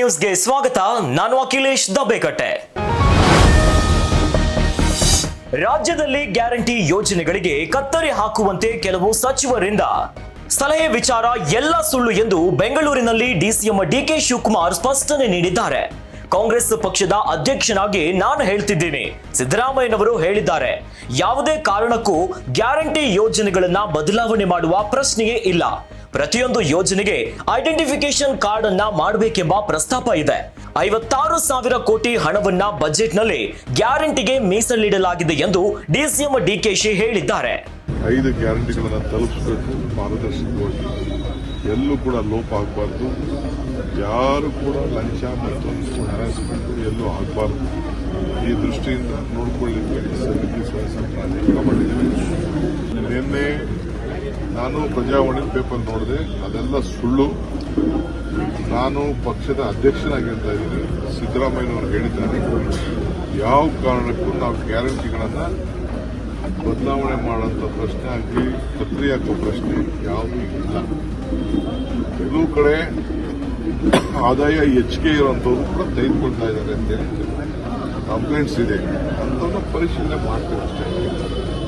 ನ್ಯೂಸ್ಗೆ ಸ್ವಾಗತ. ನಾನು ಅಖಿಲೇಶ್ ದಬ್ಬೆಕಟ್ಟೆ. ರಾಜ್ಯದಲ್ಲಿ ಗ್ಯಾರಂಟಿ ಯೋಜನೆಗಳಿಗೆ ಕತ್ತರಿ ಹಾಕುವಂತೆ ಕೆಲವು ಸಚಿವರಿಂದ ಸಲಹೆ ವಿಚಾರ ಎಲ್ಲ ಸುಳ್ಳು ಎಂದು ಬೆಂಗಳೂರಿನಲ್ಲಿ ಡಿಸಿಎಂ ಡಿಕೆ ಶಿವಕುಮಾರ್ ಸ್ಪಷ್ಟನೆ ನೀಡಿದ್ದಾರೆ. ಕಾಂಗ್ರೆಸ್ ಪಕ್ಷದ ಅಧ್ಯಕ್ಷನಾಗಿ ನಾನು ಹೇಳ್ತಿದ್ದೀನಿ, ಸಿದ್ದರಾಮಯ್ಯನವರು ಹೇಳಿದ್ದಾರೆ, ಯಾವುದೇ ಕಾರಣಕ್ಕೂ ಗ್ಯಾರಂಟಿ ಯೋಜನೆಗಳನ್ನ ಬದಲಾವಣೆ ಮಾಡುವ ಪ್ರಶ್ನೆಯೇ ಇಲ್ಲ. ಪ್ರತಿಯೊಂದು ಯೋಜನೆಗೆ ಐಡೆಂಟಿಫಿಕೇಶನ್ ಕಾರ್ಡ್ ಅನ್ನ ಮಾಡಬೇಕೆಂಬ ಪ್ರಸ್ತಾಪ ಇದೆ. 56,000 ಕೋಟಿ ಹಣವನ್ನ ಬಜೆಟ್ನಲ್ಲಿ ಗ್ಯಾರಂಟಿಗೆ ಮೀಸಲಿಡಲಾಗಿದೆ ಎಂದು ಡಿಸಿಎಂ ಡಿಕೆಶಿ ಹೇಳಿದ್ದಾರೆ. 5 ಗ್ಯಾರಂಟಿಗಳನ್ನು ತಲುಪಿಸಬೇಕು, ಪಾರದರ್ಶಕವಾಗಿ ಎಲ್ಲೂ ಕೂಡ ಲೋಪ ಆಗಬಾರ್ದು, ಯಾರು ಕೂಡ ಲಂಚ ಮತ್ತು ಹ್ಯಾರಾಸ್ಮೆಂಟ್ ಎಲ್ಲೂ ಆಗಬಾರ್ದು. ಈ ದೃಷ್ಟಿಯಿಂದ ನೋಡಿಕೊಳ್ಳಿಕ್ಕೆ ಸಮಿತಿ ಸದಸ್ಯರನ್ನ ಮಾಡಿದ್ದೇವೆ. ನಿನ್ನೆ ನಾನು ಪ್ರಜಾವಾಣಿ ಪೇಪರ್ ನೋಡಿದೆ, ಅದೆಲ್ಲ ಸುಳ್ಳು. ನಾನು ಪಕ್ಷದ ಅಧ್ಯಕ್ಷನಾಗಿ ಹೇಳ್ತಾ ಇದ್ದೀನಿ, ಸಿದ್ದರಾಮಯ್ಯನವರು ಹೇಳಿದ್ದಾರೆ, ಯಾವ ಕಾರಣಕ್ಕೂ ನಾವು ಗ್ಯಾರಂಟಿಗಳನ್ನು ಬದಲಾವಣೆ ಮಾಡುವಂಥ ಪ್ರಶ್ನೆ ಆಗಲಿ ಕತ್ತರಿ ಹಾಕೋ ಪ್ರಶ್ನೆ ಯಾವುದೂ ಇಲ್ಲ. ಕೆಲವು ಕಡೆ ಆದಾಯ ಹೆಚ್ಚಿಗೆ ಇರುವಂಥವ್ರು ಕೂಡ ತೆಗೆದುಕೊಳ್ತಾ ಇದ್ದಾರೆ ಅಂತೇಳಿ ಕಂಪ್ಲೇಂಟ್ಸ್ ಇದೆ. ಅಂಥವ್ರನ್ನ ಪರಿಶೀಲನೆ ಮಾಡ್ತೀವಿ ಅಷ್ಟೇ.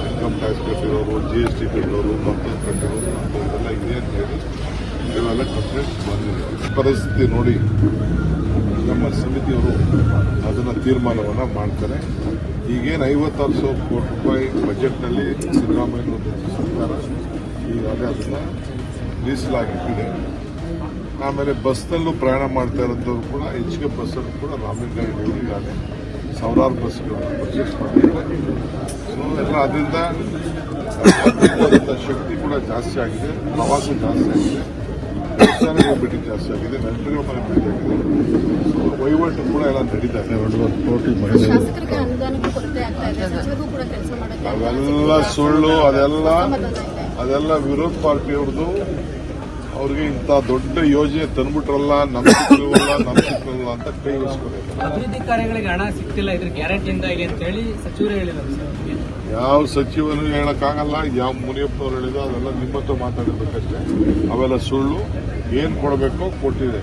ಇನ್ಕಮ್ ಟ್ಯಾಕ್ಸ್ ಕಟ್ಟಿರೋರು, GST ಕಟ್ಟಿರೋರು, ಮತ್ತೊಂದು ಕಟ್ಟಿರೋರು ಅಂಥದ್ದೆಲ್ಲ ಇದೆ ಅಂತ ಹೇಳಿ ಇವೆಲ್ಲ ಕಂಪ್ಲೇಂಟ್ಸ್ ಬಂದಿದೆ. ಪರಿಸ್ಥಿತಿ ನೋಡಿ ನಮ್ಮ ಸಮಿತಿಯವರು ಅದನ್ನು ತೀರ್ಮಾನವನ್ನು ಮಾಡ್ತಾರೆ. ಈಗೇನು 56,000 ಕೋಟಿ ರೂಪಾಯಿ ಬಜೆಟ್ನಲ್ಲಿ ಸಿದ್ದರಾಮಯ್ಯ ಸರ್ಕಾರ ಈಗಾಗಲೇ ಅದನ್ನು ಮೀಸಲಾಗಿಟ್ಟಿದೆ. ಆಮೇಲೆ ಬಸ್ನಲ್ಲೂ ಪ್ರಯಾಣ ಮಾಡ್ತಾ ಇರೋಂಥವ್ರು ಕೂಡ ಹೆಚ್ಚಿಗೆ ಬಸ್ಸಲ್ಲೂ ಕೂಡ ರಾಮಲಿಂಗ ಗಾಂಧಿ ಈಗಾಗಲೇ ಸಾವಿರಾರು ಬಸ್ಗಳನ್ನು ಪರ್ಚೇಸ್ ಮಾಡಿದ್ದಾರೆ. ಸೊ ಎಲ್ಲ ಅದರಿಂದ ಶಕ್ತಿ ಕೂಡ ಜಾಸ್ತಿ ಆಗಿದೆ, ಪ್ರವಾಸ ಜಾಸ್ತಿ ಆಗಿದೆ, ದೇವಸ್ಥಾನಗಳ ಭೇಟಿ ಜಾಸ್ತಿ ಆಗಿದೆ, ನೆಂಟರಿಗಳ ಮನೆ ಭೇಟಿ ಆಗಿದೆ. ಸೊ ವಹಿವಾಟು ಕೂಡ ಎಲ್ಲ ನಡೀತಾ ಇದೆ. 2 ಕೋಟಿ ಅವೆಲ್ಲ ಸುಳ್ಳು, ಅದೆಲ್ಲ ವಿರೋಧ ಪಾರ್ಟಿಯವ್ರದ್ದು. ಅವ್ರಿಗೆ ಇಂಥ ದೊಡ್ಡ ಯೋಜನೆ ತಂದ್ಬಿಟ್ರಲ್ಲ, ನಂಬಿಕೆಲ್ಲ ಅಂತ ಕೈ ಇಸ್ಕೊಬೇಕು. ಅಭಿವೃದ್ಧಿ ಕಾರ್ಯಗಳಿಗೆ ಹಣ ಸಿಗ್ತಿಲ್ಲ, ಇದ್ರ ಗ್ಯಾರಂಟಿಯಿಂದ ಇದೆ ಅಂತ ಹೇಳಿ ಸಚಿವರು ಹೇಳಿದ್ದಾರೆ. ಯಾವ ಸಚಿವನು ಹೇಳಕ್ಕಾಗಲ್ಲ, ಯಾವ ಮುನಿಯಪ್ಪನವ್ರು ಹೇಳಿದ್ರು ಅದೆಲ್ಲ ನಿಮ್ಮ ಹತ್ರ ಮಾತಾಡಿರ್ಬೇಕಷ್ಟೇ. ಅವೆಲ್ಲ ಸುಳ್ಳು. ಏನ್ ಕೊಡಬೇಕೋ ಕೊಟ್ಟಿದೆ.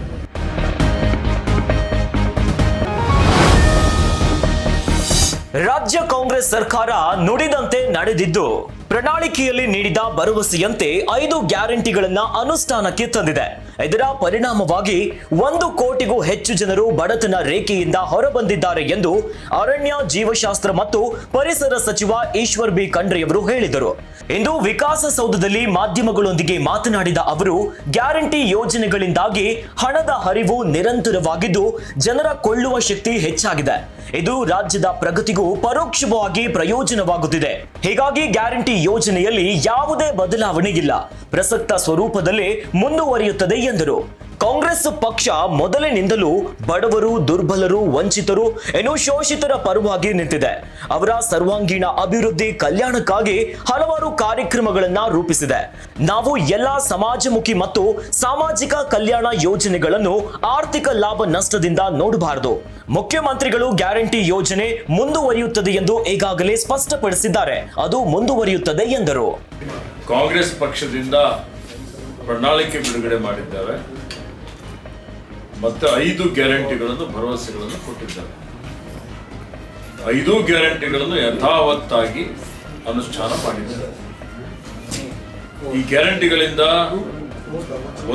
ರಾಜ್ಯ ಕಾಂಗ್ರೆಸ್ ಸರ್ಕಾರ ನುಡಿದಂತೆ ನಡೆದಿದ್ದು, ಪ್ರಣಾಳಿಕೆಯಲ್ಲಿ ನೀಡಿದ ಭರವಸೆಯಂತೆ 5 ಗ್ಯಾರಂಟಿಗಳನ್ನ ಅನುಷ್ಠಾನಕ್ಕೆ ತಂದಿದೆ. ಇದರ ಪರಿಣಾಮವಾಗಿ 1 ಕೋಟಿಗೂ ಹೆಚ್ಚು ಜನರು ಬಡತನ ರೇಖೆಯಿಂದ ಹೊರಬಂದಿದ್ದಾರೆ ಎಂದು ಅರಣ್ಯ, ಜೀವಶಾಸ್ತ್ರ ಮತ್ತು ಪರಿಸರ ಸಚಿವ ಈಶ್ವರ್ ಬಿ ಖಂಡ್ರೆಯವರು ಹೇಳಿದರು. ಇಂದು ವಿಕಾಸಸೌಧದಲ್ಲಿ ಮಾಧ್ಯಮಗಳೊಂದಿಗೆ ಮಾತನಾಡಿದ ಅವರು, ಗ್ಯಾರಂಟಿ ಯೋಜನೆಗಳಿಂದಾಗಿ ಹಣದ ಹರಿವು ನಿರಂತರವಾಗಿದ್ದು ಜನರ ಕೊಳ್ಳುವ ಶಕ್ತಿ ಹೆಚ್ಚಾಗಿದೆ. ಇದು ರಾಜ್ಯದ ಪ್ರಗತಿಗೂ ಪರೋಕ್ಷವಾಗಿ ಪ್ರಯೋಜನವಾಗುತ್ತಿದೆ. ಹೀಗಾಗಿ ಗ್ಯಾರಂಟಿ ಯೋಜನೆಯಲ್ಲಿ ಯಾವುದೇ ಬದಲಾವಣೆ ಇಲ್ಲ, ಪ್ರಸಕ್ತ ಸ್ವರೂಪದಲ್ಲೇ ಮುಂದುವರಿಯುತ್ತದೆ ಎಂದರು. ಕಾಂಗ್ರೆಸ್ ಪಕ್ಷ ಮೊದಲಿನಿಂದಲೂ ಬಡವರು, ದುರ್ಬಲರು, ವಂಚಿತರು, ಶೋಷಿತರ ಪರವಾಗಿ ನಿಂತಿದೆ. ಅವರ ಸರ್ವಾಂಗೀಣ ಅಭಿವೃದ್ಧಿ, ಕಲ್ಯಾಣಕ್ಕಾಗಿ ಹಲವಾರು ಕಾರ್ಯಕ್ರಮಗಳನ್ನ ರೂಪಿಸಿದೆ. ನಾವು ಎಲ್ಲಾ ಸಮಾಜಮುಖಿ ಮತ್ತು ಸಾಮಾಜಿಕ ಕಲ್ಯಾಣ ಯೋಜನೆಗಳನ್ನು ಆರ್ಥಿಕ ಲಾಭ ನಷ್ಟದಿಂದ ನೋಡಬಾರದು. ಮುಖ್ಯಮಂತ್ರಿಗಳು ಗ್ಯಾರಂಟಿ ಯೋಜನೆ ಮುಂದುವರಿಯುತ್ತದೆ ಎಂದು ಈಗಾಗಲೇ ಸ್ಪಷ್ಟಪಡಿಸಿದ್ದಾರೆ. ಅದು ಮುಂದುವರಿಯುತ್ತದೆ ಎಂದರು. ಕಾಂಗ್ರೆಸ್ ಪಕ್ಷದಿಂದ ಪ್ರಣಾಳಿಕೆ ಬಿಡುಗಡೆ ಮಾಡಿದ್ದೇವೆ ಮತ್ತು 5 ಗ್ಯಾರಂಟಿಗಳನ್ನು ಭರವಸೆಗಳನ್ನು ಕೊಟ್ಟಿದ್ದಾರೆ. 5 ಗ್ಯಾರಂಟಿಗಳನ್ನು ಯಥಾವತ್ತಾಗಿ ಅನುಷ್ಠಾನ ಮಾಡಿದ್ದಾರೆ. ಈ ಗ್ಯಾರಂಟಿಗಳಿಂದ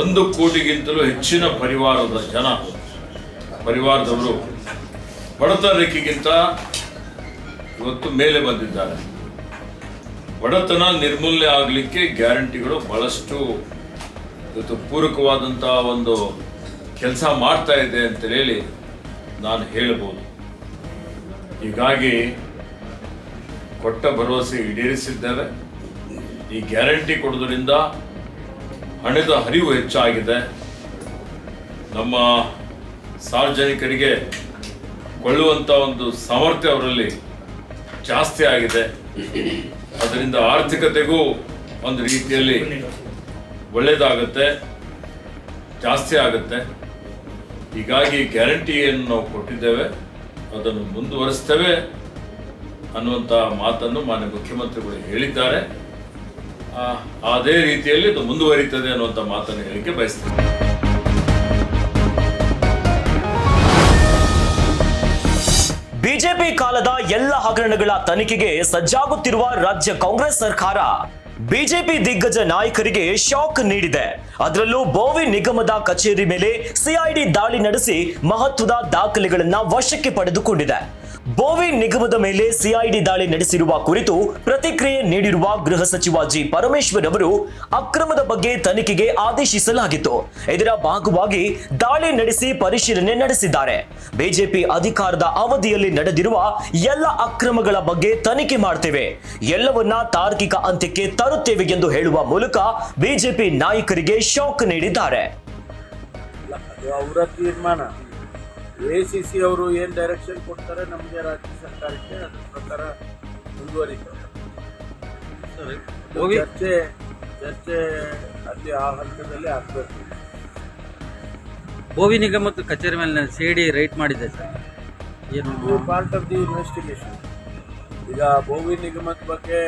1 ಕೋಟಿಗಿಂತಲೂ ಹೆಚ್ಚಿನ ಪರಿವಾರದವರು ಬಡತನ ರೇಖೆಗಿಂತ ಇವತ್ತು ಮೇಲೆ ಬಂದಿದ್ದಾರೆ. ಬಡತನ ನಿರ್ಮೂಲನೆ ಆಗಲಿಕ್ಕೆ ಗ್ಯಾರಂಟಿಗಳು ಬಹಳಷ್ಟು ಇವತ್ತು ಪೂರಕವಾದಂತಹ ಒಂದು ಕೆಲಸ ಮಾಡ್ತಾ ಇದೆ ಅಂತ ಹೇಳಿ ನಾನು ಹೇಳಬಹುದು. ಹೀಗಾಗಿ ಕೊಟ್ಟ ಭರವಸೆ ಈಡೇರಿಸಿದ್ದೇವೆ. ಈ ಗ್ಯಾರಂಟಿ ಕೊಡೋದ್ರಿಂದ ಹಣದ ಹರಿವು ಹೆಚ್ಚಾಗಿದೆ. ನಮ್ಮ ಸಾರ್ವಜನಿಕರಿಗೆ ಕೊಳ್ಳುವಂಥ ಒಂದು ಸಾಮರ್ಥ್ಯ ಅವರಲ್ಲಿ ಜಾಸ್ತಿ ಆಗಿದೆ. ಅದರಿಂದ ಆರ್ಥಿಕತೆಗೂ ಒಂದು ರೀತಿಯಲ್ಲಿ ಒಳ್ಳೆಯದಾಗುತ್ತೆ, ಜಾಸ್ತಿ ಆಗುತ್ತೆ. ಹೀಗಾಗಿ ಗ್ಯಾರಂಟಿಯನ್ನು ನಾವು ಕೊಟ್ಟಿದ್ದೇವೆ, ಅದನ್ನು ಮುಂದುವರಿಸ್ತೇವೆ ಅನ್ನುವಂಥ ಮಾತನ್ನು ಮಾನ್ಯ ಮುಖ್ಯಮಂತ್ರಿಗಳು ಹೇಳಿದ್ದಾರೆ. ಅದೇ ರೀತಿಯಲ್ಲಿ ಅದು ಮುಂದುವರಿಯುತ್ತದೆ ಅನ್ನುವಂಥ ಮಾತನ್ನು ಹೇಳಿಕೆ ಬಯಸ್ತೇನೆ. ಬಿಜೆಪಿ ಕಾಲದ ಎಲ್ಲ ಹಗರಣಗಳ ತನಿಖೆಗೆ ಸಜ್ಜಾಗುತ್ತಿರುವ ರಾಜ್ಯ ಕಾಂಗ್ರೆಸ್ ಸರ್ಕಾರ ಬಿಜೆಪಿ ದಿಗ್ಗಜ ನಾಯಕರಿಗೆ ಶಾಕ್ ನೀಡಿದೆ. ಅದರಲ್ಲೂ ಬೋವಿ ನಿಗಮದ ಕಚೇರಿ ಮೇಲೆ ಸಿಐಡಿ ದಾಳಿ ನಡೆಸಿ ಮಹತ್ವದ ದಾಖಲೆಗಳನ್ನ ವಶಕ್ಕೆ ಪಡೆದುಕೊಂಡಿದೆ. ಬೋವಿ ನಿಗಮದ ಮೇಲೆ ಸಿಐಡಿ ದಾಳಿ ನಡೆಸಿರುವ ಕುರಿತು ಪ್ರತಿಕ್ರಿಯೆ ನೀಡಿರುವ ಗೃಹ ಸಚಿವ ಜಿ ಪರಮೇಶ್ವರ್ ಅವರು ಅಕ್ರಮದ ಬಗ್ಗೆ ತನಿಖೆಗೆ ಆದೇಶಿಸಲಾಗಿತ್ತು. ಇದರ ಭಾಗವಾಗಿ ದಾಳಿ ನಡೆಸಿ ಪರಿಶೀಲನೆ ನಡೆಸಿದ್ದಾರೆ. ಬಿಜೆಪಿ ಅಧಿಕಾರದ ಅವಧಿಯಲ್ಲಿ ನಡೆದಿರುವ ಎಲ್ಲ ಅಕ್ರಮಗಳ ಬಗ್ಗೆ ತನಿಖೆ ಮಾಡ್ತೇವೆ, ಎಲ್ಲವನ್ನ ತಾರ್ಕಿಕ ಅಂತ್ಯಕ್ಕೆ ತರುತ್ತೇವೆ ಎಂದು ಹೇಳುವ ಮೂಲಕ ಬಿಜೆಪಿ ನಾಯಕರಿಗೆ ಶಾಕ್ ನೀಡಿದ್ದಾರೆ. ಅವರ ತೀರ್ಮಾನ ACC ಅವರು ಏನು ಡೈರೆಕ್ಷನ್ ಕೊಡ್ತಾರೆ ನಮಗೆ ರಾಜ್ಯ ಸರ್ಕಾರಕ್ಕೆ ಅದ್ರ ಪ್ರಕಾರ ಮುಂದುವರಿತಾರೆ. ಚರ್ಚೆ ಅಲ್ಲಿ ಆ ಹಂತದಲ್ಲಿ ಆಗ್ಬೇಕು. ಬೋವಿ ನಿಗಮದ ಕಚೇರಿ ಮೇಲೆ ಸಿಡಿ ರೈಟ್ ಮಾಡಿದೆ ಸರ್. ಇದು ಪಾರ್ಟ್ ಆಫ್ ದಿ ಇನ್ವೆಸ್ಟಿಗೇಷನ್. ಈಗ ಬೋವಿ ನಿಗಮದ ಬಗ್ಗೆ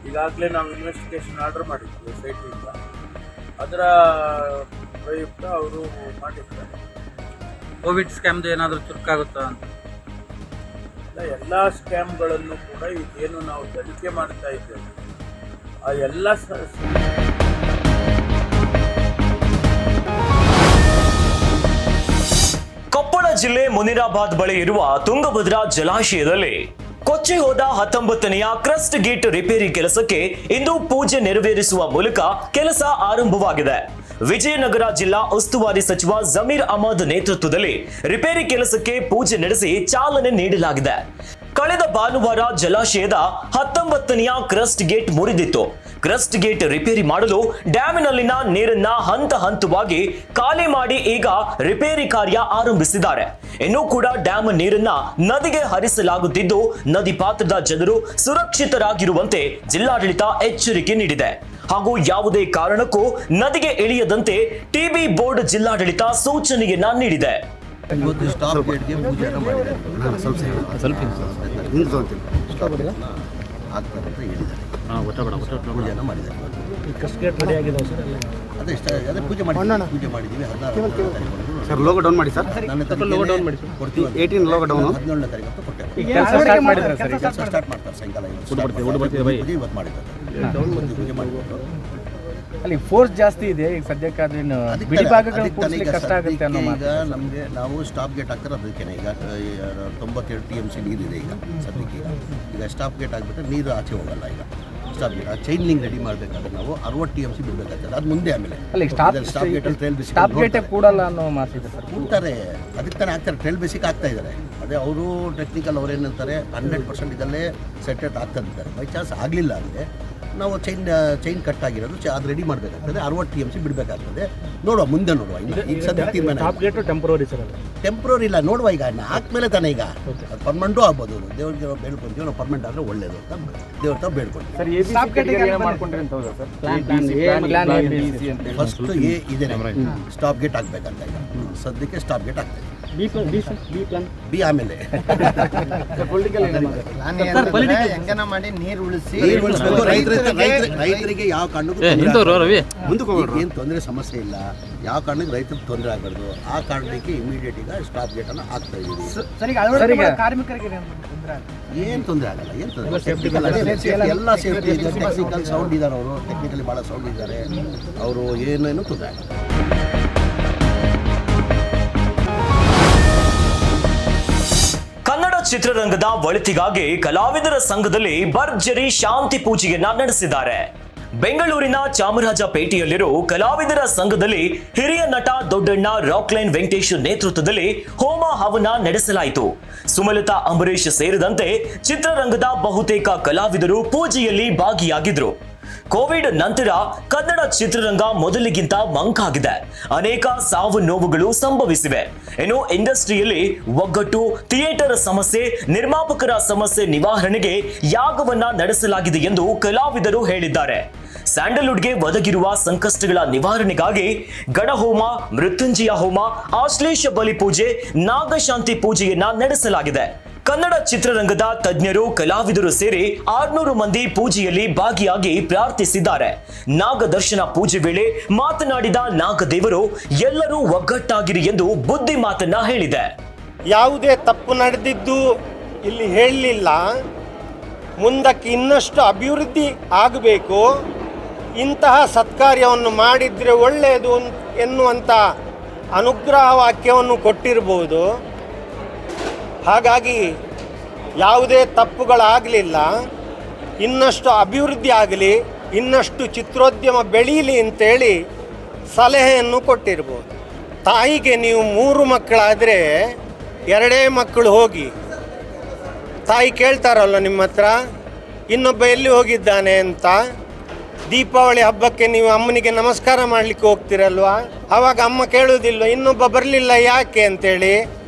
ಈಗಾಗಲೇ ನಾವು ಇನ್ವೆಸ್ಟಿಗೇಷನ್ ಆರ್ಡರ್ ಮಾಡಿದ್ವಿ ಸೈಟಿಂದ. ಅದರ ಪ್ರಯುಕ್ತ ಅವರು ಮಾಡಿದ್ದಾರೆ. ಕೋವಿಡ್ ಸ್ಕ್ಯಾಮ್ದು ಏನಾದರೂ ಚುರುಕಾಗುತ್ತಾ ಅಂತ? ಎಲ್ಲ ಸ್ಕ್ಯಾಮ್ಗಳನ್ನು ಕೂಡ ಈಗೇನು ನಾವು ತನಿಖೆ ಮಾಡ್ತಾ ಇದ್ದೇವೆ ಆ ಎಲ್ಲ ಕೊಪ್ಪಳ ಜಿಲ್ಲೆ ಮುನಿರಾಬಾದ್ ಬಳಿ ಇರುವ ತುಂಗಭದ್ರಾ ಜಲಾಶಯದಲ್ಲಿ ಕೊಚ್ಚಿ ಹೋದ 19ನೆಯ ಕ್ರಸ್ಟ್ ಗೇಟ್ ರಿಪೇರಿ ಕೆಲಸಕ್ಕೆ ಇಂದು ಪೂಜೆ ನೆರವೇರಿಸುವ ಮೂಲಕ ಕೆಲಸ ಆರಂಭವಾಗಿದೆ. ವಿಜಯನಗರ ಜಿಲ್ಲಾ ಉಸ್ತುವಾರಿ ಸಚಿವ ಜಮೀರ್ ಅಹಮದ್ ನೇತೃತ್ವದಲ್ಲಿ ರಿಪೇರಿ ಕೆಲಸಕ್ಕೆ ಪೂಜೆ ನಡೆಸಿ ಚಾಲನೆ ನೀಡಲಾಗಿದೆ. ಕಳೆದ ಭಾನುವಾರ ಜಲಾಶಯದ 19ನೆಯ ಕ್ರಸ್ಟ್ ಗೇಟ್ ಮುರಿದಿತ್ತು. ಕ್ರಸ್ಟ್ ಗೇಟ್ ರಿಪೇರಿ ಮಾಡಲು ಡ್ಯಾಮಿನಲ್ಲಿನ ನೀರನ್ನ ಹಂತ ಹಂತವಾಗಿ ಖಾಲಿ ಮಾಡಿ ಈಗ ರಿಪೇರಿ ಕಾರ್ಯ ಆರಂಭಿಸಿದ್ದಾರೆ. ಇನ್ನೂ ಕೂಡ ಡ್ಯಾಮ್ ನೀರನ್ನ ನದಿಗೆ ಹರಿಸಲಾಗುತ್ತಿದ್ದು ನದಿ ಪಾತ್ರದ ಜನರು ಸುರಕ್ಷಿತರಾಗಿರುವಂತೆ ಜಿಲ್ಲಾಡಳಿತ ಎಚ್ಚರಿಕೆ ನೀಡಿದೆ. ಹಾಗೂ ಯಾವುದೇ ಕಾರಣಕ್ಕೂ ನದಿಗೆ ಇಳಿಯದಂತೆ ಟಿಬಿ ಬೋರ್ಡ್ ಜಿಲ್ಲಾಡಳಿತ ಸೂಚನೆಯನ್ನ ನೀಡಿದೆ. ಇವತ್ತು ಸ್ಟಾಪ್ ಗೇಟ್ಗೆ ಪೂಜೆಯನ್ನು ಮಾಡಿದ್ದಾರೆ. ಆಗ್ತಾರೆ ಅಂತ ಹೇಳಿದ್ದಾರೆ. ಪೂಜೆಯನ್ನು ಮಾಡಿದ್ದಾರೆ. ಅದೇ ಪೂಜೆ ಮಾಡಿದ್ದೀವಿ. 16 ಸರ್ ಲೋಗೋ ಡೌನ್ ಮಾಡಿ ಸರ್. ಕೊಡ್ತೀವಿ. 18 ಲೋಗೋ ಡೌನ್ 17ನೇ ತಾರೀಕು ಕೊಟ್ಟೆ. ಕೆಲಸ ಸ್ಟಾರ್ಟ್ ಮಾಡ್ತಾರೆ ಸಾಯಂಕಾಲ. ಇವತ್ತು ಮಾಡಿದ್ದಾರೆ. ಪೂಜೆ ಮಾಡಿಬಿಟ್ಟು ಅಲ್ಲಿ ಫೋರ್ಸ್ ಜಾಸ್ತಿ ಇದೆ ಈಗ ಸದ್ಯಕ್ಕೆ. ಅದೇನು ಬಿಡಿ ಭಾಗಗಳು ಕಷ್ಟ ಆಗುತ್ತೆ ಅನ್ನೋ ಈಗ ನಮಗೆ ನಾವು ಸ್ಟಾಪ್ ಗೇಟ್ ಹಾಕ್ತಾರೆ. ಅದಕ್ಕೆ ಈಗ 92 TMC ನೀರಿದೆ ಈಗ ಸದ್ಯಕ್ಕೆ. ಈಗ ಸ್ಟಾಪ್ ಗೇಟ್ ಹಾಕ್ಬಿಟ್ರೆ ನೀರು ಆಚೆ ಹೋಗಲ್ಲ. ಈಗ stop gate chain link ready ಮಾಡಬೇಕಾದ್ರೆ ನಾವು 60 TMC ಬಿಡಬೇಕಾಗ್ತದೆ. ಅದು ಮುಂದೆ ಆಮೇಲೆ stop gate trail basic stop gate ಕೂಡಲ್ಲ ಅನ್ನೋ ಮಾತಿದೆ ಸರ್. ಕೂಡ್ತಾರೆ. ಅದಕ್ಕೆ ತಾನೇ ಆಗ್ತಾರೆ. ಟ್ರೈಲ್ ಬೇಸಿಕ್ ಆಗ್ತಾ ಇದ್ದಾರೆ. ಅದೇ ಅವರು ಟೆಕ್ನಿಕಲ್ ಅವ್ರು ಏನಂತಾರೆ 100% ಇದಲ್ಲೇ ಸೆಟೆಟ್ ಆಗ್ತಾ ಇದ್ದಾರೆ. ಬೈ ಚಾನ್ಸ್ ಆಗಲಿಲ್ಲ ಅಂದರೆ ನಾವು ಚೈನ್ ಕಟ್ ಆಗಿರೋದು ಅದು ರೆಡಿ ಮಾಡಬೇಕಾಗ್ತದೆ. 60 TMC ಬಿಡಬೇಕಾಗ್ತದೆ. ನೋಡುವ ಮುಂದೆ ನೋಡುವ. ಈಗ ಸದ್ಯ ತೀರ್ಮಾನ ಟೆಂಪ್ರರಿ ಇಲ್ಲ. ನೋಡುವ ಈಗ ಹಾಕ್ಮೇಲೆ ತಾನೇ ಈಗ ಪರ್ಮನೆಂಟು ಆಗ್ಬೋದು. ದೇವ್ರಿಗೆ ಬೇಡ್ಕೊಂತೀವಿ ನಾವು ಪರ್ಮನೆಂಟ್ ಆದರೆ ಒಳ್ಳೇದು ಅಂತ ದೇವ್ರ ಹತ್ರ ಬೇಡ್ಕೊಂತೀವಿ. ಫಸ್ಟ್ ಇದೆ ಸ್ಟಾಪ್ ಗೇಟ್ ಹಾಕ್ಬೇಕಂತ. ಈಗ ಸದ್ಯಕ್ಕೆ ಸ್ಟಾಪ್ ಗೇಟ್ ಆಗ್ತದೆ. ಬಿ ಆಮೇಲೆ ಮಾಡಿ ನೀರು ಉಳಿಸಿ ರೈತರಿಗೆ ಯಾವ ಕಾರಣಕ್ಕೂ ಏನು ತೊಂದರೆ ಸಮಸ್ಯೆ ಇಲ್ಲ. ಯಾವ ಕಾರಣಕ್ಕೆ ರೈತರಿಗೆ ತೊಂದರೆ ಆಗಬಾರ್ದು. ಆ ಕಾರಣಕ್ಕೆ ಇಮಿಡಿಯೇಟ್ ಈಗ ಸ್ಟಾಪ್ ಗೇಟ್ ಅನ್ನು ಹಾಕ್ತಾ ಇದ್ದೀವಿ. ಏನು ತೊಂದರೆ ಆಗಲ್ಲ. ಏನು ತೊಂದರೆ ಎಲ್ಲ ಸೇಫ್ಟಿ ಇದೆ. ಟೆಕ್ನಿಕಲ್ ಸೌಂಡ್ ಇದ್ದಾರೆ. ಅವರು ಟೆಕ್ನಿಕಲಿ ಭಾಳ ಸೌಂಡ್ ಇದ್ದಾರೆ. ಅವರು ಏನೇನು ತೊಂದರೆ ಆಗಲ್ಲ. ಕನ್ನಡ ಚಿತ್ರರಂಗದ ಒಳಿತಿಗಾಗಿ ಕಲಾವಿದರ ಸಂಘದಲ್ಲಿ ಭರ್ಜರಿ ಶಾಂತಿ ಪೂಜೆಯನ್ನ ನಡೆಸಿದ್ದಾರೆ. ಬೆಂಗಳೂರಿನ ಚಾಮರಾಜಪೇಟೆಯಲ್ಲಿರುವ ಕಲಾವಿದರ ಸಂಘದಲ್ಲಿ ಹಿರಿಯ ನಟ ದೊಡ್ಡಣ್ಣ ರಾಕ್ಲೈನ್ ವೆಂಕಟೇಶ್ ನೇತೃತ್ವದಲ್ಲಿ ಹೋಮ ಹವನ ನಡೆಸಲಾಯಿತು. ಸುಮಲತಾ ಅಂಬರೀಶ್ ಸೇರಿದಂತೆ ಚಿತ್ರರಂಗದ ಬಹುತೇಕ ಕಲಾವಿದರು ಪೂಜೆಯಲ್ಲಿ ಭಾಗಿಯಾಗಿದ್ರು. ಕೋವಿಡ್ ನಂತರ ಕನ್ನಡ ಚಿತ್ರರಂಗ ಮೊದಲಿಗಿಂತ ಮಂಕಾಗಿದೆ. ಅನೇಕ ಸಾವು ನೋವುಗಳು ಸಂಭವಿಸಿವೆ. ಇನ್ನು ಇಂಡಸ್ಟ್ರಿಯಲ್ಲಿ ಒಗ್ಗಟ್ಟು, ಥಿಯೇಟರ್ ಸಮಸ್ಯೆ, ನಿರ್ಮಾಪಕರ ಸಮಸ್ಯೆ ನಿವಾರಣೆಗೆ ಯಾಗವನ್ನ ನಡೆಸಲಾಗಿದೆ ಎಂದು ಕಲಾವಿದರು ಹೇಳಿದ್ದಾರೆ. ಸ್ಯಾಂಡಲ್ವುಡ್ಗೆ ಒದಗಿರುವ ಸಂಕಷ್ಟಗಳ ನಿವಾರಣೆಗಾಗಿ ಗಣಹೋಮ, ಮೃತ್ಯುಂಜಯ ಹೋಮ, ಆಶ್ಲೇಷ ಬಲಿ ಪೂಜೆ, ನಾಗಶಾಂತಿ ಪೂಜೆಯನ್ನ ನಡೆಸಲಾಗಿದೆ. ಕನ್ನಡ ಚಿತ್ರರಂಗದ ತಜ್ಞರು, ಕಲಾವಿದರು ಸೇರಿ 600 ಮಂದಿ ಪೂಜೆಯಲ್ಲಿ ಭಾಗಿಯಾಗಿ ಪ್ರಾರ್ಥಿಸಿದ್ದಾರೆ. ನಾಗದರ್ಶನ ಪೂಜೆ ವೇಳೆ ಮಾತನಾಡಿದ ನಾಗದೇವರು ಎಲ್ಲರೂ ಒಗ್ಗಟ್ಟಾಗಿರಿ ಎಂದು ಬುದ್ಧಿ ಮಾತನ್ನ ಹೇಳಿದೆ. ಯಾವುದೇ ತಪ್ಪು ನಡೆದಿದ್ದು ಇಲ್ಲಿ ಹೇಳಲಿಲ್ಲ. ಮುಂದಕ್ಕೆ ಇನ್ನಷ್ಟು ಅಭಿವೃದ್ಧಿ ಆಗಬೇಕು, ಇಂತಹ ಸತ್ಕಾರ್ಯವನ್ನು ಮಾಡಿದರೆ ಒಳ್ಳೆಯದು ಎನ್ನುವಂಥ ಅನುಗ್ರಹ ವಾಕ್ಯವನ್ನು ಕೊಟ್ಟಿರ್ಬೋದು. ಹಾಗಾಗಿ ಯಾವುದೇ ತಪ್ಪುಗಳಾಗಲಿಲ್ಲ. ಇನ್ನಷ್ಟು ಅಭಿವೃದ್ಧಿ ಆಗಲಿ, ಇನ್ನಷ್ಟು ಚಿತ್ರೋದ್ಯಮ ಬೆಳೀಲಿ ಅಂತೇಳಿ ಸಲಹೆಯನ್ನು ಕೊಟ್ಟಿರ್ಬೋದು. ತಾಯಿಗೆ ನೀವು 3 ಮಕ್ಕಳಾದರೆ 2 ಮಕ್ಕಳು ಹೋಗಿ ತಾಯಿ ಕೇಳ್ತಾರಲ್ಲ ನಿಮ್ಮ ಹತ್ರ, ಇನ್ನೊಬ್ಬ ಎಲ್ಲಿ ಹೋಗಿದ್ದಾನೆ ಅಂತ. ದೀಪಾವಳಿ ಹಬ್ಬಕ್ಕೆ ನೀವು ಅಮ್ಮನಿಗೆ ನಮಸ್ಕಾರ ಮಾಡಲಿಕ್ಕೆ ಹೋಗ್ತಿರಲ್ವಾ, ಆವಾಗ ಅಮ್ಮ ಕೇಳೋದಿಲ್ಲ ಇನ್ನೊಬ್ಬ ಬರಲಿಲ್ಲ ಯಾಕೆ ಅಂತೇಳಿ.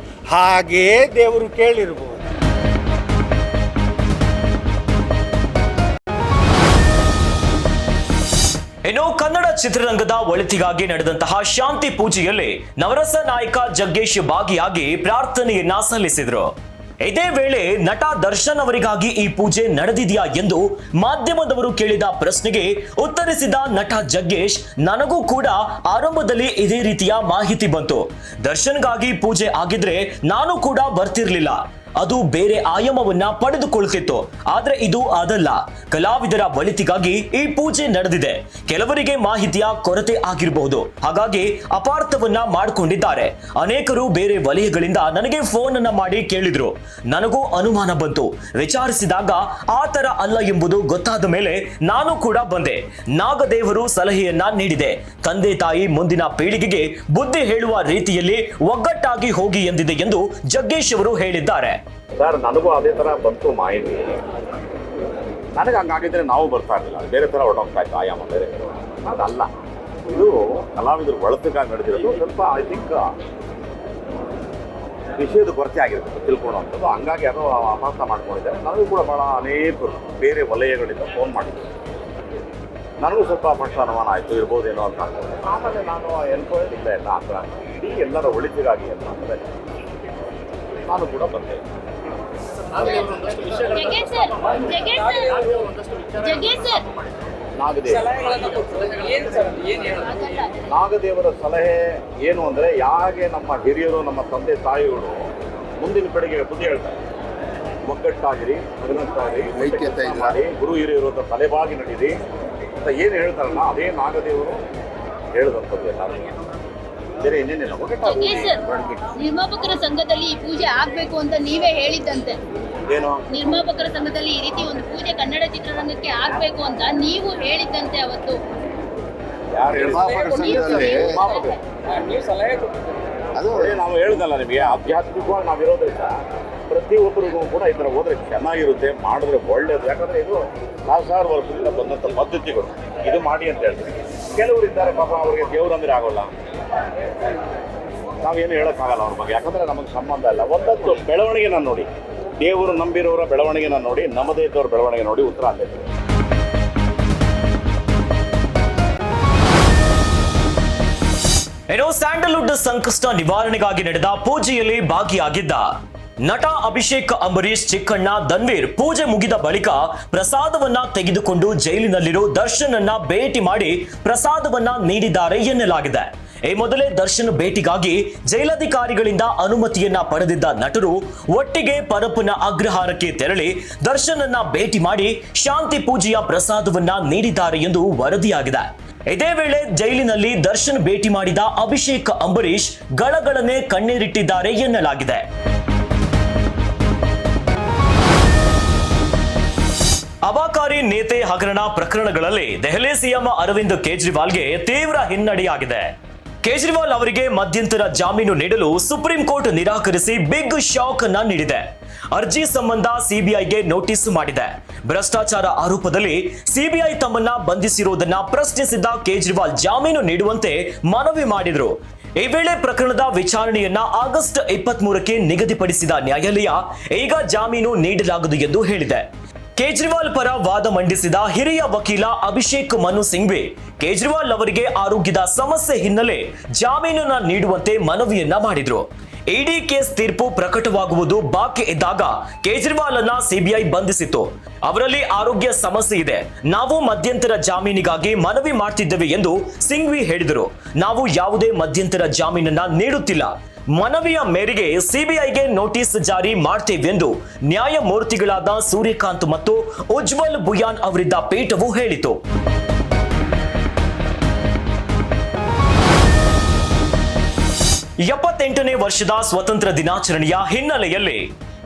ಹಾಗೇ ದೇವರು ಕೇಳಿರ್ಬೋದು. ಇನ್ನು ಕನ್ನಡ ಚಿತ್ರರಂಗದ ಒಳಿತಿಗಾಗಿ ನಡೆದಂತಹ ಶಾಂತಿ ಪೂಜೆಯಲ್ಲಿ ನವರಸ ನಾಯಕ ಜಗ್ಗೇಶ್ ಭಾಗಿಯಾಗಿ ಪ್ರಾರ್ಥನೆಯನ್ನ ಸಲ್ಲಿಸಿದ್ರು. ಇದೇ ವೇಳೆ ನಟ ದರ್ಶನ್ ಅವರಿಗಾಗಿ ಈ ಪೂಜೆ ನಡೆದಿದೆಯಾ ಎಂದು ಮಾಧ್ಯಮದವರು ಕೇಳಿದ ಪ್ರಶ್ನೆಗೆ ಉತ್ತರಿಸಿದ ನಟ ಜಗ್ಗೇಶ್, ನನಗೂ ಕೂಡ ಆರಂಭದಲ್ಲಿ ಇದೇ ರೀತಿಯ ಮಾಹಿತಿ ಬಂತು. ದರ್ಶನ್ಗಾಗಿ ಪೂಜೆ ಆಗಿದ್ರೆ ನಾನು ಕೂಡ ಬರ್ತಿರ್ಲಿಲ್ಲ, ಅದು ಬೇರೆ ಆಯಾಮವನ್ನ ಪಡೆದುಕೊಳ್ಳುತ್ತಿತ್ತು. ಆದ್ರೆ ಇದು ಅದಲ್ಲ, ಕಲಾವಿದರ ಒಳಿತಿಗಾಗಿ ಈ ಪೂಜೆ ನಡೆದಿದೆ. ಕೆಲವರಿಗೆ ಮಾಹಿತಿಯ ಕೊರತೆ ಆಗಿರಬಹುದು, ಹಾಗಾಗಿ ಅಪಾರ್ಥವನ್ನ ಮಾಡಿಕೊಂಡಿದ್ದಾರೆ. ಅನೇಕರು ಬೇರೆ ವಲಯಗಳಿಂದ ನನಗೆ ಫೋನ್ ಅನ್ನ ಮಾಡಿ ಕೇಳಿದ್ರು. ನನಗೂ ಅನುಮಾನ ಬಂತು. ವಿಚಾರಿಸಿದಾಗ ಆ ತರ ಅಲ್ಲ ಎಂಬುದು ಗೊತ್ತಾದ ಮೇಲೆ ನಾನು ಕೂಡ ಬಂದೆ. ನಾಗದೇವರು ಸಲಹೆಯನ್ನ ನೀಡಿದೆ. ತಂದೆ ತಾಯಿ ಮುಂದಿನ ಪೀಳಿಗೆಗೆ ಬುದ್ಧಿ ಹೇಳುವ ರೀತಿಯಲ್ಲಿ ಒಗ್ಗಟ್ಟಾಗಿ ಹೋಗಿ ಎಂದಿದೆ ಎಂದು ಜಗ್ಗೇಶ್ ಅವರು ಹೇಳಿದ್ದಾರೆ. ಸರ್, ನನಗೂ ಅದೇ ಥರ ಬಂತು ಮಾಹಿತಿ. ನನಗೆ ಹಂಗಾಗಿದ್ರೆ ನಾವು ಬರ್ತಾ ಇರಲಿಲ್ಲ, ಬೇರೆ ಥರ ಹೊರಟೋಗ್ತಾ ಇತ್ತು ಆಯಾಮ ಬೇರೆ. ಅದಲ್ಲ, ಇದು ಕಲಾವಿದರು ಒಳತಿಗಾಗಿ ನಡೆದಿರೋದು. ಸ್ವಲ್ಪ ಐ ಥಿಂಕ್ ವಿಷಯದ ಕೊರತೆ ಆಗಿರುತ್ತೆ ತಿಳ್ಕೊಳ್ಳೋವಂಥದ್ದು. ಹಂಗಾಗಿ ಯಾರೋ ಅಪಾರ್ಥ ಮಾಡ್ಕೊಂಡಿದ್ದಾರೆ. ನನಗೂ ಕೂಡ ಭಾಳ ಅನೇಕರು ಬೇರೆ ವಲಯಗಳಿಂದ ಫೋನ್ ಮಾಡಿದ್ರು. ನನಗೂ ಸ್ವಲ್ಪ ಫಸ್ಟ್ ಅನುಮಾನ ಆಯಿತು, ಇರ್ಬೋದೇನೋ ಅಂತ. ಆಮೇಲೆ ನಾನು ಎನ್ಕೊಳ್ಳೋದಿಲ್ಲ ಎಲ್ಲ ಆ ಥರ ಇಡೀ ಎಲ್ಲರ ಒಳಿತಿಗಾಗಿ ಅಂತ ಅಂದರೆ ನಾನು ಕೂಡ ಬಂದೆ. ನಾಗದೇವರ ಸಲಹೆ ಏನು ಅಂದರೆ, ಯಾಕೆ ನಮ್ಮ ಹಿರಿಯರು ನಮ್ಮ ತಂದೆ ತಾಯಿಗಳು ಮುಂದಿನ ಪೀಳಿಗೆಗೆ ಬುದ್ಧಿ ಹೇಳ್ತಾರೆ, ಒಗ್ಗಟ್ಟಾಗಿರಿ, ಐಕ್ಯತೆ ಮಾಡಿ, ಗುರು ಹಿರಿಯರು ಅಂತ ತಲೆಬಾಗಿ ನಡೀರಿ ಅಂತ ಏನು ಹೇಳ್ತಾರಲ್ಲ, ಅದೇ ನಾಗದೇವರು ಹೇಳಿದಂಥದ್ದು ಎಲ್ಲರಿಗೂ. ಬೇರೆ ಇನ್ನೇನಿಲ್ಲ, ಒಗ್ಗಟ್ಟಾಗಿ. ನಿರ್ಮಾಪಕರ ಸಂಘದಲ್ಲಿ ಈ ಪೂಜೆ ಆಗ್ಬೇಕು ಅಂತ ನೀವೇ ಹೇಳಿದ್ದಂತೆ. ಏನು ನಿರ್ಮಾಪಕರ ಸಂಘದಲ್ಲಿ ಈ ರೀತಿ ಒಂದು ಪೂಜೆ ಕನ್ನಡ ಚಿತ್ರರಂಗಕ್ಕೆ ಆಗ್ಬೇಕು ಅಂತ ನೀವು ಹೇಳಿದ್ದಂತೆ ಅವತ್ತು. ಅದು ನಾವು ಹೇಳಿದಲ್ಲ ನಿಮಗೆ, ಆಧ್ಯಾತ್ಮಿಕವಾಗಿ ನಾವಿರೋದ್ರಿಂದ ಪ್ರತಿಯೊಬ್ಬರಿಗೂ ಕೂಡ ಈ ಥರ ಹೋದ್ರೆ ಚೆನ್ನಾಗಿರುತ್ತೆ, ಮಾಡಿದ್ರೆ ಒಳ್ಳೆಯದು. ಯಾಕಂದರೆ ಇದು 1000 ವರ್ಷದಿಂದ ಬಂದಂಥ ಪದ್ಧತಿಗಳು. ಇದು ಮಾಡಿ ಅಂತ ಹೇಳ್ತೀವಿ. ಕೆಲವರು ಇದ್ದಾರೆ ಪಾಪ, ಅವರಿಗೆ ದೇವ್ರಂದ್ರೆ ಆಗೋಲ್ಲ, ನಾವೇನು ಹೇಳೋಕ್ಕಾಗಲ್ಲ ಅವ್ರ ಬಗ್ಗೆ, ಯಾಕಂದರೆ ನಮಗೆ ಸಂಬಂಧ ಇಲ್ಲ. ಒಂದೊಂದು ಬೆಳವಣಿಗೆನ ನೋಡಿ, ದೇವರು ನಂಬಿರೋರ ಬೆಳವಣಿಗೆನ ನೋಡಿ, ನಮ್ಮದೇ ಇದ್ದವ್ರ ಬೆಳವಣಿಗೆ ನೋಡಿ ಉತ್ತರ ಅಲ್ಲೇ. ಏನೋ ಸ್ಯಾಂಡಲ್ವುಡ್ ಸಂಕಷ್ಟ ನಿವಾರಣೆಗಾಗಿ ನಡೆದ ಪೂಜೆಯಲ್ಲಿ ಭಾಗಿಯಾಗಿದ್ದ ನಟ ಅಭಿಷೇಕ್, ಅಂಬರೀಶ್, ಚಿಕ್ಕಣ್ಣ, ಧನ್ವೀರ್ ಪೂಜೆ ಮುಗಿದ ಬಳಿಕ ಪ್ರಸಾದವನ್ನ ತೆಗೆದುಕೊಂಡು ಜೈಲಿನಲ್ಲಿರೋ ದರ್ಶನ್ ಅನ್ನ ಭೇಟಿ ಮಾಡಿ ಪ್ರಸಾದವನ್ನ ನೀಡಿದ್ದಾರೆ ಎನ್ನಲಾಗಿದೆ. ಈ ಮೊದಲೇ ದರ್ಶನ್ ಭೇಟಿಗಾಗಿ ಜೈಲಾಧಿಕಾರಿಗಳಿಂದ ಅನುಮತಿಯನ್ನ ಪಡೆದಿದ್ದ ನಟರು ಒಟ್ಟಿಗೆ ಪರಪ್ಪನ ಅಗ್ರಹಾರಕ್ಕೆ ತೆರಳಿ ದರ್ಶನ್ ಅನ್ನ ಭೇಟಿ ಮಾಡಿ ಶಾಂತಿ ಪೂಜೆಯ ಪ್ರಸಾದವನ್ನ ನೀಡಿದ್ದಾರೆ ಎಂದು ವರದಿಯಾಗಿದೆ. ಇದೇ ವೇಳೆ ಜೈಲಿನಲ್ಲಿ ದರ್ಶನ್ ಭೇಟಿ ಮಾಡಿದ ಅಭಿಷೇಕ್, ಅಂಬರೀಶ್ ಗಳಗಳನ್ನೇ ಕಣ್ಣೀರಿಟ್ಟಿದ್ದಾರೆ ಎನ್ನಲಾಗಿದೆ. ಅಬಕಾರಿ ನೇತೆ ಹಗರಣ ಪ್ರಕರಣಗಳಲ್ಲಿ ದೆಹಲಿ ಸಿಎಂ ಅರವಿಂದ್ ಕೇಜ್ರಿವಾಲ್ಗೆ ತೀವ್ರ ಹಿನ್ನಡೆಯಾಗಿದೆ. ಕೇಜ್ರಿವಾಲ್ ಅವರಿಗೆ ಮಧ್ಯಂತರ ಜಾಮೀನು ನೀಡಲು ಸುಪ್ರೀಂ ಕೋರ್ಟ್ ನಿರಾಕರಿಸಿ ಬಿಗ್ ಶಾಕ್ ಅನ್ನ ನೀಡಿದೆ. ಅರ್ಜಿ ಸಂಬಂಧ ಸಿಬಿಐಗೆ ನೋಟಿಸ್ ಮಾಡಿದೆ. ಭ್ರಷ್ಟಾಚಾರ ಆರೋಪದಲ್ಲಿ ಸಿಬಿಐ ತಮ್ಮನ್ನ ಬಂಧಿಸಿರುವುದನ್ನ ಪ್ರಶ್ನಿಸಿದ್ದ ಕೇಜ್ರಿವಾಲ್ ಜಾಮೀನು ನೀಡುವಂತೆ ಮನವಿ ಮಾಡಿದ್ರು. ಈ ವೇಳೆ ಪ್ರಕರಣದ ವಿಚಾರಣೆಯನ್ನ ಆಗಸ್ಟ್ 23ಕ್ಕೆ ನಿಗದಿಪಡಿಸಿದ ನ್ಯಾಯಾಲಯ ಈಗ ಜಾಮೀನು ನೀಡಲಾಗದು ಎಂದು ಹೇಳಿದೆ. ಕೇಜ್ರಿವಾಲ್ ಪರ ವಾದ ಮಂಡಿಸಿದ ಹಿರಿಯ ವಕೀಲ ಅಭಿಷೇಕ್ ಮನು ಸಿಂಘ್ವಿ ಕೇಜ್ರಿವಾಲ್ ಅವರಿಗೆ ಆರೋಗ್ಯದ ಸಮಸ್ಯೆ ಹಿನ್ನೆಲೆ ಜಾಮೀನನ್ನ ನೀಡುವಂತೆ ಮನವಿಯನ್ನ ಮಾಡಿದ್ರು. ಇಡಿ ಕೇಸ್ ತೀರ್ಪು ಪ್ರಕಟವಾಗುವುದು ಬಾಕಿ ಇದ್ದಾಗ ಕೇಜ್ರಿವಾಲ್ ಅನ್ನ ಸಿಬಿಐ ಬಂಧಿಸಿತ್ತು. ಅವರಲ್ಲಿ ಆರೋಗ್ಯ ಸಮಸ್ಯೆ ಇದೆ, ನಾವು ಮಧ್ಯಂತರ ಜಾಮೀನಿಗಾಗಿ ಮನವಿ ಮಾಡ್ತಿದ್ದೇವೆ ಎಂದು ಸಿಂಘ್ವಿ ಹೇಳಿದರು. ನಾವು ಯಾವುದೇ ಮಧ್ಯಂತರ ಜಾಮೀನನ್ನ ನೀಡುತ್ತಿಲ್ಲ, ಮನವಿಯ ಮೇರೆಗೆ ಸಿಬಿಐಗೆ ನೋಟಿಸ್ ಜಾರಿ ಮಾಡ್ತೇವೆಂದು ನ್ಯಾಯಮೂರ್ತಿಗಳಾದ ಸೂರ್ಯಕಾಂತ್ ಮತ್ತು ಉಜ್ವಲ್ ಬುಯಾನ್ ಅವರಿದ್ದ ಪೀಠವು ಹೇಳಿತು. ನೇ ವರ್ಷದ ಸ್ವತಂತ್ರ ದಿನಾಚರಣೆಯ ಹಿನ್ನೆಲೆಯಲ್ಲಿ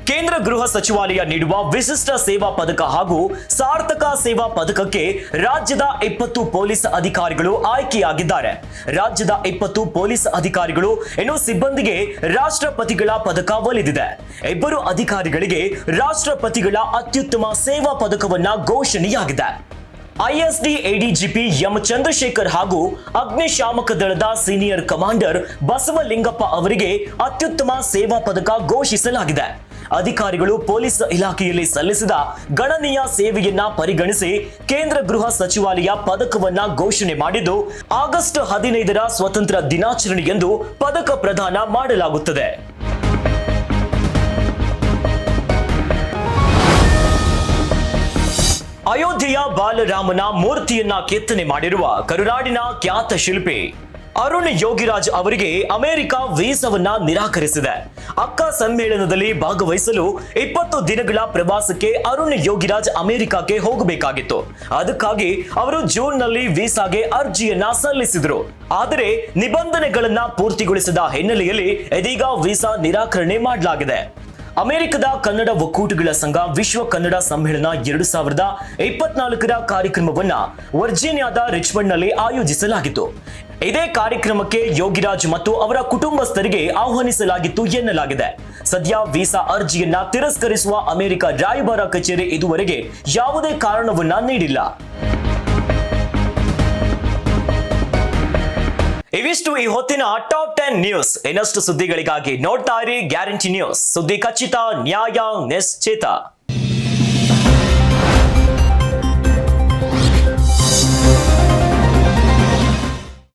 ಕೇಂದ್ರ ಗೃಹ ಸಚಿವಾಲಯ ನೀಡುವ ವಿಶಿಷ್ಟ ಸೇವಾ ಪದಕ ಹಾಗೂ ಸಾರ್ಥಕ ಸೇವಾ ಪದಕಕ್ಕೆ ರಾಜ್ಯದ 20 ಪೊಲೀಸ್ ಅಧಿಕಾರಿಗಳು ಆಯ್ಕೆಯಾಗಿದ್ದಾರೆ. ರಾಜ್ಯದ 20 ಪೊಲೀಸ್ ಅಧಿಕಾರಿಗಳು ಇನ್ನು ಸಿಬ್ಬಂದಿಗೆ ರಾಷ್ಟ್ರಪತಿಗಳ ಪದಕ ಒಲಿದಿದೆ. 2 ಅಧಿಕಾರಿಗಳಿಗೆ ರಾಷ್ಟ್ರಪತಿಗಳ ಅತ್ಯುತ್ತಮ ಸೇವಾ ಪದಕವನ್ನ ಘೋಷಣೆಯಾಗಿದೆ. ಐಎಸ್ಡಿ ಎಡಿಜಿಪಿ ಎಂ ಚಂದ್ರಶೇಖರ್ ಹಾಗೂ ಅಗ್ನಿಶಾಮಕ ದಳದ ಸೀನಿಯರ್ ಕಮಾಂಡರ್ ಬಸವಲಿಂಗಪ್ಪ ಅವರಿಗೆ ಅತ್ಯುತ್ತಮ ಸೇವಾ ಪದಕ ಘೋಷಿಸಲಾಗಿದೆ. ಅಧಿಕಾರಿಗಳು ಪೊಲೀಸ್ ಇಲಾಖೆಯಲ್ಲಿ ಸಲ್ಲಿಸಿದ ಗಣನೀಯ ಸೇವೆಯನ್ನ ಪರಿಗಣಿಸಿ ಕೇಂದ್ರ ಗೃಹ ಸಚಿವಾಲಯ ಪದಕವನ್ನ ಘೋಷಣೆ ಮಾಡಿದ್ದು, ಆಗಸ್ಟ್ 15ರ ಸ್ವತಂತ್ರ ದಿನಾಚರಣೆಯಂದು ಪದಕ ಪ್ರದಾನ ಮಾಡಲಾಗುತ್ತದೆ. ಅಯೋಧ್ಯೆಯ ಬಾಲರಾಮನ ಮೂರ್ತಿಯನ್ನ ಕೆತ್ತನೆ ಮಾಡಿರುವ ಕರುನಾಡಿನ ಖ್ಯಾತ ಶಿಲ್ಪಿ ಅರುಣ್ ಯೋಗಿರಾಜ್ ಅವರಿಗೆ ಅಮೆರಿಕ ವೀಸಾವನ್ನ ನಿರಾಕರಿಸಿದೆ. ಅಕ್ಕ ಸಮ್ಮೇಳನದಲ್ಲಿ ಭಾಗವಹಿಸಲು 20 ದಿನಗಳ ಪ್ರವಾಸಕ್ಕೆ ಅರುಣ್ ಯೋಗಿರಾಜ್ ಅಮೆರಿಕಕ್ಕೆ ಹೋಗಬೇಕಾಗಿತ್ತು. ಅದಕ್ಕಾಗಿ ಅವರು ಜೂನ್ನಲ್ಲಿ ವೀಸಾಗೆ ಅರ್ಜಿಯನ್ನ ಸಲ್ಲಿಸಿದರು. ಆದರೆ ನಿಬಂಧನೆಗಳನ್ನ ಪೂರ್ತಿಗೊಳಿಸಿದ ಹಿನ್ನೆಲೆಯಲ್ಲಿ ಇದೀಗ ವೀಸಾ ನಿರಾಕರಣೆ ಮಾಡಲಾಗಿದೆ. ಅಮೆರಿಕದ ಕನ್ನಡ ಒಕ್ಕೂಟಗಳ ಸಂಘ ವಿಶ್ವ ಕನ್ನಡ ಸಮ್ಮೇಳನ 2024ರ ಕಾರ್ಯಕ್ರಮವನ್ನ ವರ್ಜೀನಿಯಾದ ರಿಚ್ಮಂಡ್ನಲ್ಲಿ ಆಯೋಜಿಸಲಾಗಿತ್ತು. ಇದೇ ಕಾರ್ಯಕ್ರಮಕ್ಕೆ ಯೋಗಿರಾಜ್ ಮತ್ತು ಅವರ ಕುಟುಂಬಸ್ಥರಿಗೆ ಆಹ್ವಾನಿಸಲಾಗಿತ್ತು ಎನ್ನಲಾಗಿದೆ. ಸದ್ಯ ವೀಸಾ ಅರ್ಜಿಯನ್ನ ತಿರಸ್ಕರಿಸುವ ಅಮೆರಿಕ ರಾಯಭಾರ ಕಚೇರಿ ಇದುವರೆಗೆ ಯಾವುದೇ ಕಾರಣವನ್ನ ನೀಡಿಲ್ಲ. ಇವಿಷ್ಟು ಈ ಹೊತ್ತಿನ ಟಾಪ್ 10 ನ್ಯೂಸ್. ಇನ್ನಷ್ಟು ಸುದ್ದಿಗಳಿಗಾಗಿ ನೋಡ್ತಾ ಇರಿ ಗ್ಯಾರಂಟಿ ನ್ಯೂಸ್. ಸುದ್ದಿ ಖಚಿತ, ನ್ಯಾಯ ನಿಶ್ಚಿತ.